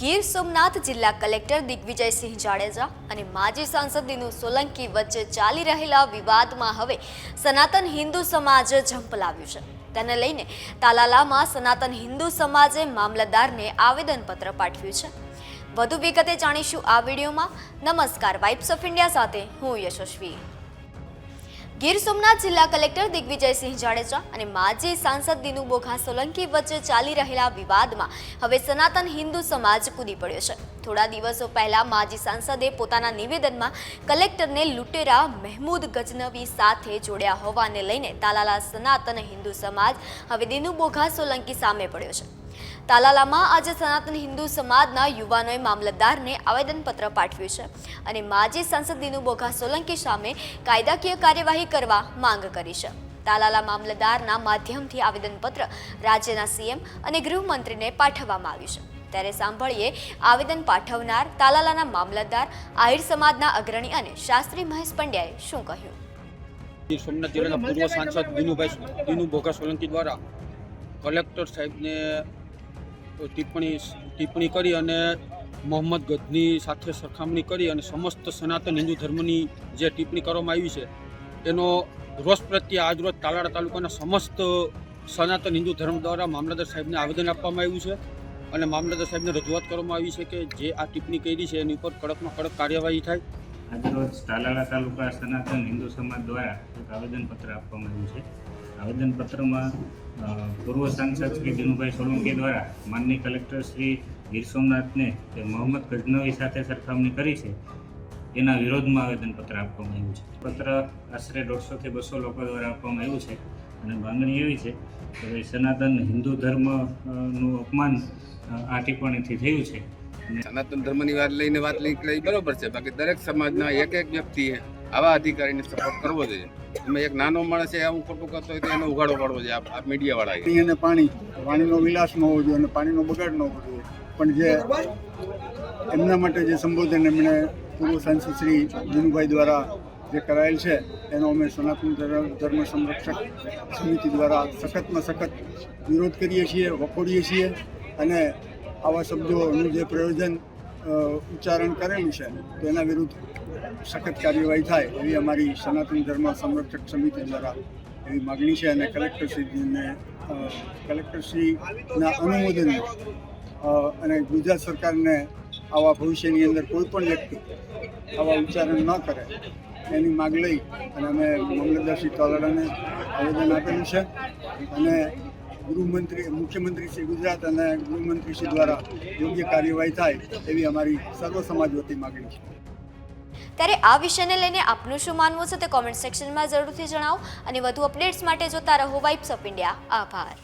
ગીર સોમનાથ જિલ્લા કલેક્ટર દિગ્વિજયસિંહ જાડેજા અને માજી સાંસદ દિનુ સોલંકી વચ્ચે ચાલી રહેલા વિવાદમાં હવે સનાતન હિન્દુ સમાજે ઝંપલાવ્યું છે। તેને લઈને તાલાલામાં સનાતન હિન્દુ સમાજે મામલતદારને આવેદનપત્ર પાઠવ્યું છે। વધુ વિગતે જાણીશું આ વિડીયોમાં। નમસ્કાર, વાઇબ્સ ઓફ ઇન્ડિયા સાથે હું યશસ્વી। ગીર સોમનાથ જિલ્લા કલેક્ટર દિગ્વિજયસિંહ જાડેજા અને માજી સાંસદ દિનુ સોલંકી વચ્ચે ચાલી રહેલા વિવાદમાં હવે સનાતન હિન્દુ સમાજ કૂદી પડ્યો છે। થોડા દિવસો પહેલા માજી સાંસદે પોતાના નિવેદનમાં કલેક્ટરને લૂંટેરા મહેમૂદ ગજનવી સાથે જોડ્યા હોવાને લઈને તાલાલા સનાતન હિન્દુ સમાજ હવે દિનુ સોલંકી સામે પડ્યો છે। તાલાલામાં આજે સનાતન હિન્દુ સમાજના યુવાનોએ મામલતદારને આવેદનપત્ર પાઠવ્યું છે અને માજી સાંસદ દિનુ સોલંકી સામે કાયદાકીય કાર્યવાહી કરવા માંગ કરી છે। તાલાલા મામલતદારના માધ્યમથી આવેદનપત્ર રાજ્યના સીએમ અને ગૃહમંત્રીને પાઠવવામાં આવ્યું છે। ત્યારે સાંભળીએ આવેદન પાઠવનાર તાલાલાના મામલતદાર આહિર સમાજના અગ્રણી અને શાસ્ત્રી મહેશ પંડ્યાએ શું કહ્યું। ગીર સોમનાથ જિલ્લાના પૂર્વ સાંસદ દિનુ સોલંકી દ્વારા કલેક્ટર સાહેબને ટિપ્પણી કરી અને મોહમ્મદ ગજની સાથે સરખામણી કરી અને સમસ્ત સનાતન હિન્દુ ધર્મની જે ટિપ્પણી કરવામાં આવી છે એનો રોષ પ્રત્યે આજરોજ તાલાળા તાલુકાના સમસ્ત સનાતન હિન્દુ ધર્મ દ્વારા મામલતદાર સાહેબને આવેદન આપવામાં આવ્યું છે અને મામલતદાર સાહેબને રજૂઆત કરવામાં આવી છે કે જે આ ટિપ્પણી કરી છે એની ઉપર કડકમાં કડક કાર્યવાહી થાય। આજરોજ તાલાળા તાલુકા સનાતન હિન્દુ સમાજ દ્વારા એક આવેદનપત્ર આપવામાં આવ્યું છે। આવેદનપત્રમાં પૂર્વ સાંસદ શ્રી દિનુભાઈ સોલંકી દ્વારા માનનીય કલેક્ટર શ્રી ગીર સોમનાથને જે મોહમ્મદ ગજનવી સાથે સરખામણી કરી છે એના વિરોધમાં આવેદનપત્ર આપવામાં આવ્યું છે। પત્ર આશરે 150 થી 200 લોકો દ્વારા આપવામાં આવ્યું છે અને માંગણી એવી છે કે ભાઈ સનાતન હિન્દુ ધર્મનું અપમાન આ ટિપ્પણીથી થયું છે। સનાતન ધર્મની વાત લઈને બરોબર છે, બાકી દરેક સમાજના એક વ્યક્તિએ આવા અધિકારીને સપોર્ટ કરવો જોઈએ। એમાં એક નાનો માણસ આવું ખોટું કરતો હોય તો એને ઉઘાડો પાડવો જોઈએ આ મીડિયાવાળાએ। અને પાણીનો વિલાસ ન હોવો જોઈએ અને પાણીનો બગાડ ન હોવો જોઈએ, પણ જે એમના માટે જે સંબોધન એમણે પૂર્વ સાંસદ શ્રી દિનુભાઈ દ્વારા જે કરાયેલ છે એનો અમે સનાતન ધર્મ સંરક્ષક સમિતિ દ્વારા સખતમાં સખત વિરોધ કરીએ છીએ, વખોડીએ છીએ અને આવા શબ્દોનું જે પ્રયોજન ઉચ્ચારણ કરેલું છે તેના વિરુદ્ધ સખત કાર્યવાહી થાય એવી અમારી સનાતન ધર્મ સંરક્ષક સમિતિ દ્વારા એવી માગણી છે અને કલેક્ટરશ્રીના અનુમોદન અને ગુજરાત સરકારને આવા ભવિષ્યની અંદર કોઈ પણ વ્યક્તિ આવા ઉચ્ચારણ ન કરે એની માગ લઈ અને અમે મામલતદાર શ્રી તાલાળાને આવેદન આપેલું છે અને મુખ્યમંત્રી શ્રી ગુજરાત અને ગૃહમંત્રી શ્રી દ્વારા યોગ્ય કાર્યવાહી થાય એવી અમારી સર્વ સમાજ વતી માગણી છે। ત્યારે આ વિષયને લઈને આપનું શું માનવું છે તે કોમેન્ટ સેક્શનમાં જરૂરથી જણાવો અને વધુ અપડેટ્સ માટે જોતા રહો વાઇબ્સ ઓફ ઇન્ડિયા। આભાર।